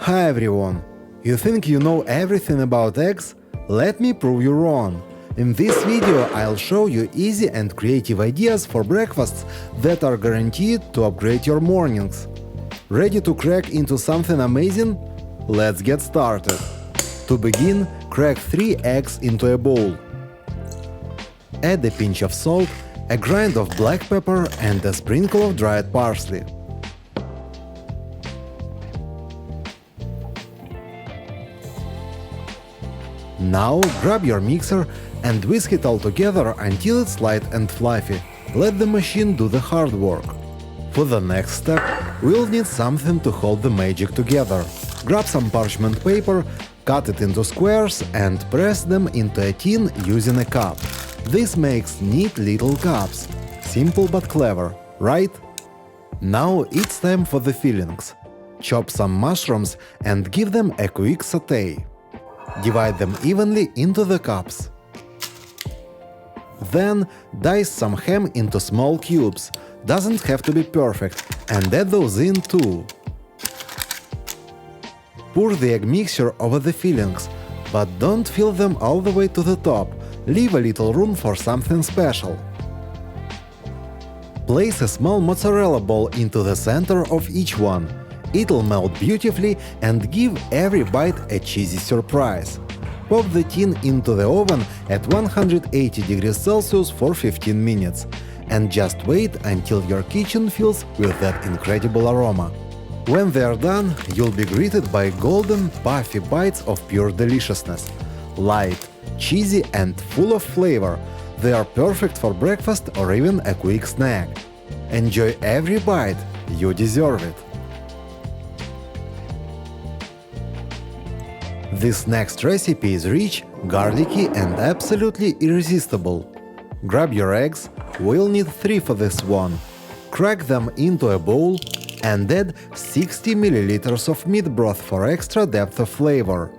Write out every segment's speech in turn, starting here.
Hi everyone! You think you know everything about eggs? Let me prove you wrong. In this video I'll show you easy and creative ideas for breakfasts that are guaranteed to upgrade your mornings. Ready to crack into something amazing? Let's get started. To begin, crack 3 eggs into a bowl. Add a pinch of salt, a grind of black pepper and a sprinkle of dried parsley. Now grab your mixer and whisk it all together until it's light and fluffy. Let the machine do the hard work. For the next step, we'll need something to hold the magic together. Grab some parchment paper, cut it into squares and press them into a tin using a cup. This makes neat little cups. Simple but clever, right? Now it's time for the fillings. Chop some mushrooms and give them a quick sauté. Divide them evenly into the cups. Then dice some ham into small cubes. Doesn't have to be perfect, and add those in too. Pour the egg mixture over the fillings, but don't fill them all the way to the top. Leave a little room for something special. Place a small mozzarella ball into the center of each one. It'll melt beautifully and give every bite a cheesy surprise. Pop the tin into the oven at 180 degrees Celsius for 15 minutes. And just wait until your kitchen fills with that incredible aroma. When they're done, you'll be greeted by golden, puffy bites of pure deliciousness. Light, cheesy and full of flavor. They are perfect for breakfast or even a quick snack. Enjoy every bite, you deserve it. This next recipe is rich, garlicky and absolutely irresistible. Grab your eggs, we'll need 3 for this one. Crack them into a bowl and add 60 ml of meat broth for extra depth of flavor.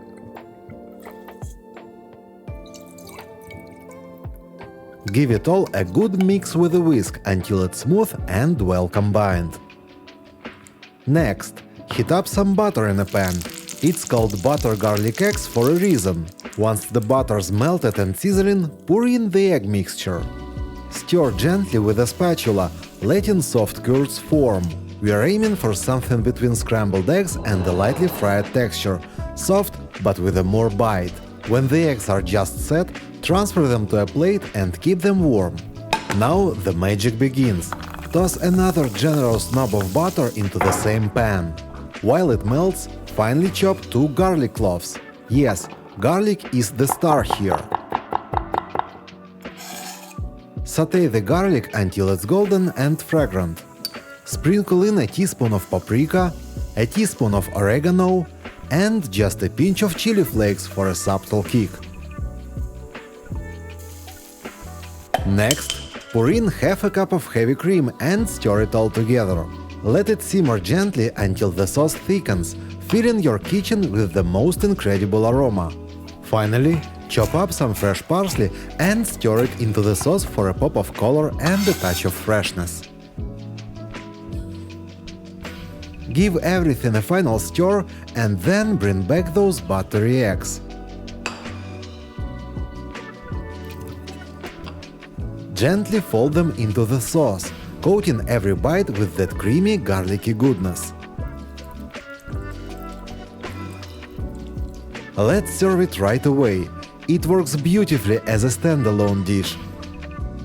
Give it all a good mix with a whisk until it's smooth and well combined. Next, heat up some butter in a pan. It's called butter garlic eggs for a reason. Once the butter's melted and sizzling, pour in the egg mixture. Stir gently with a spatula, letting soft curds form. We are aiming for something between scrambled eggs and a lightly fried texture, soft but with a more bite. When the eggs are just set, transfer them to a plate and keep them warm. Now the magic begins. Toss another generous knob of butter into the same pan. While it melts, finely chop 2 garlic cloves. Yes, garlic is the star here. Sauté the garlic until it's golden and fragrant. Sprinkle in a teaspoon of paprika, a teaspoon of oregano, and just a pinch of chili flakes for a subtle kick. Next, pour in half a cup of heavy cream and stir it all together. Let it simmer gently until the sauce thickens, filling your kitchen with the most incredible aroma. Finally, chop up some fresh parsley and stir it into the sauce for a pop of color and a touch of freshness. Give everything a final stir and then bring back those buttery eggs. Gently fold them into the sauce, coating every bite with that creamy, garlicky goodness. Let's serve it right away. It works beautifully as a standalone dish.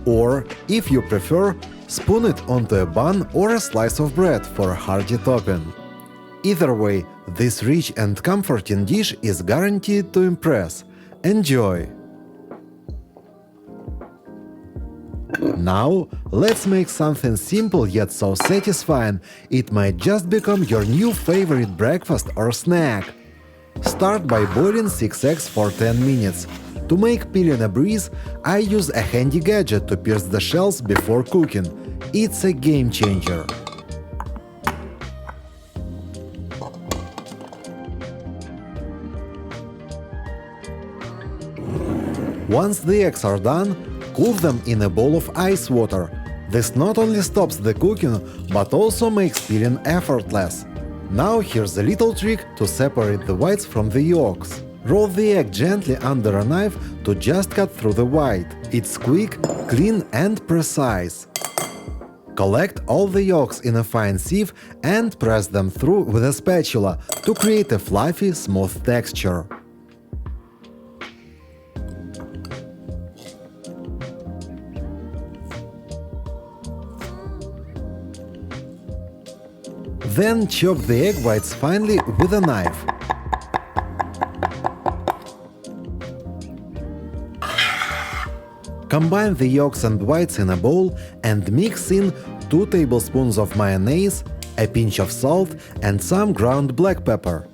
Or, if you prefer, spoon it onto a bun or a slice of bread for a hearty topping. Either way, this rich and comforting dish is guaranteed to impress. Enjoy! Now, let's make something simple yet so satisfying it might just become your new favorite breakfast or snack. Start by boiling 6 eggs for 10 minutes. To make peeling a breeze, I use a handy gadget to pierce the shells before cooking. It's a game changer. Once the eggs are done, cool them in a bowl of ice water. This not only stops the cooking, but also makes peeling effortless. Now here's a little trick to separate the whites from the yolks. Roll the egg gently under a knife to just cut through the white. It's quick, clean and precise. Collect all the yolks in a fine sieve and press them through with a spatula to create a fluffy, smooth texture. Then chop the egg whites finely with a knife. Combine the yolks and whites in a bowl and mix in 2 tablespoons of mayonnaise, a pinch of salt and some ground black pepper.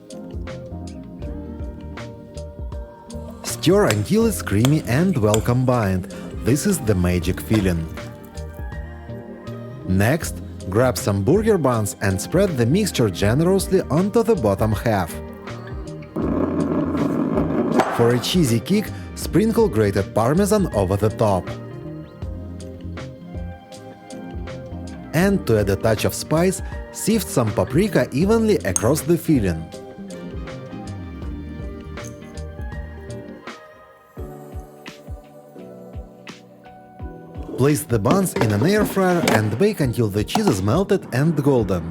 Stir until it's creamy and well combined. This is the magic filling. Next, grab some burger buns and spread the mixture generously onto the bottom half. For a cheesy kick, sprinkle grated parmesan over the top. And to add a touch of spice, sift some paprika evenly across the filling. Place the buns in an air fryer and bake until the cheese is melted and golden.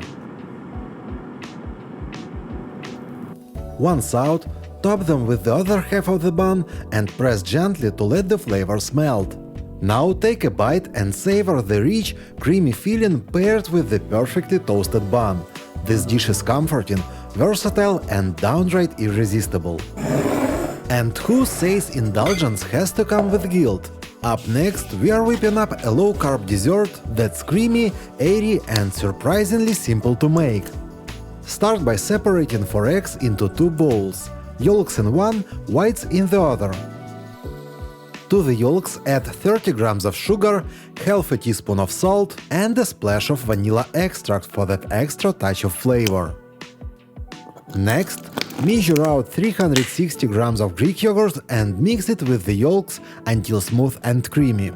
Once out, top them with the other half of the bun and press gently to let the flavors melt. Now take a bite and savor the rich, creamy filling paired with the perfectly toasted bun. This dish is comforting, versatile and downright irresistible. And who says indulgence has to come with guilt? Up next, we are whipping up a low-carb dessert that's creamy, airy and surprisingly simple to make. Start by separating 4 eggs into 2 bowls. Yolks in one, whites in the other. To the yolks add 30 grams of sugar, half a teaspoon of salt and a splash of vanilla extract for that extra touch of flavor. Next, measure out 360 grams of Greek yogurt and mix it with the yolks until smooth and creamy.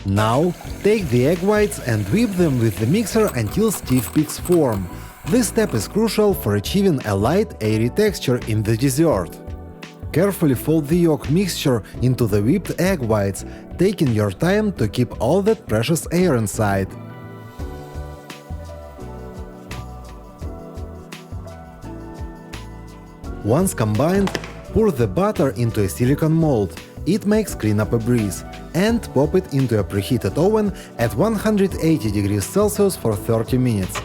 Now, take the egg whites and whip them with the mixer until stiff peaks form. This step is crucial for achieving a light, airy texture in the dessert. Carefully fold the yolk mixture into the whipped egg whites, taking your time to keep all that precious air inside. Once combined, pour the batter into a silicone mold. It makes cleanup a breeze. And pop it into a preheated oven at 180 degrees Celsius for 30 minutes.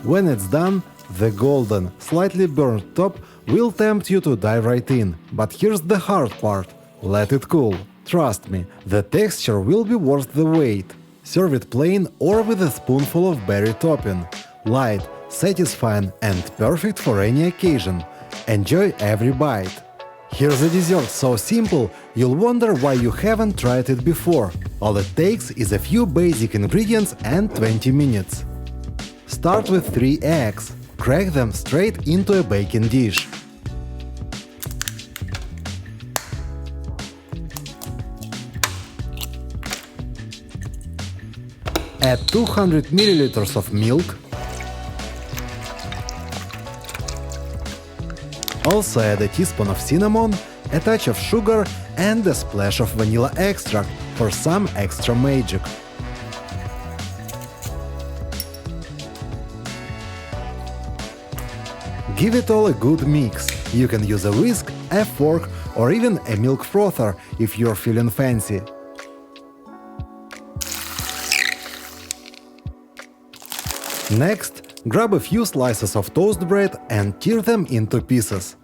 When it's done, the golden, slightly burnt top will tempt you to dive right in. But here's the hard part. Let it cool. Trust me, the texture will be worth the wait. Serve it plain or with a spoonful of berry topping. Light, satisfying and perfect for any occasion. Enjoy every bite. Here's a dessert so simple, you'll wonder why you haven't tried it before. All it takes is a few basic ingredients and 20 minutes. Start with 3 eggs. Crack them straight into a baking dish. Add 200 ml of milk. Also add a teaspoon of cinnamon, a touch of sugar and a splash of vanilla extract for some extra magic. Give it all a good mix. You can use a whisk, a fork or even a milk frother if you're feeling fancy. Next, grab a few slices of toast bread and tear them into pieces.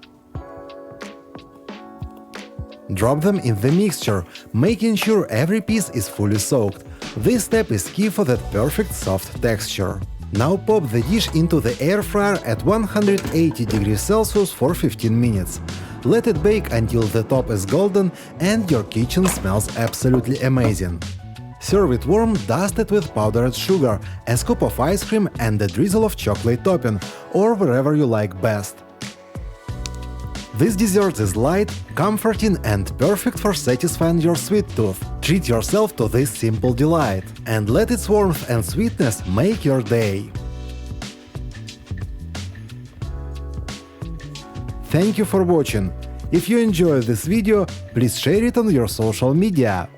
Drop them in the mixture, making sure every piece is fully soaked. This step is key for that perfect soft texture. Now pop the dish into the air fryer at 180 degrees Celsius for 15 minutes. Let it bake until the top is golden and your kitchen smells absolutely amazing. Serve it warm, dusted with powdered sugar, a scoop of ice cream and a drizzle of chocolate topping, or wherever you like best. This dessert is light, comforting and perfect for satisfying your sweet tooth. Treat yourself to this simple delight, and let its warmth and sweetness make your day. Thank you for watching. If you enjoyed this video, please share it on your social media.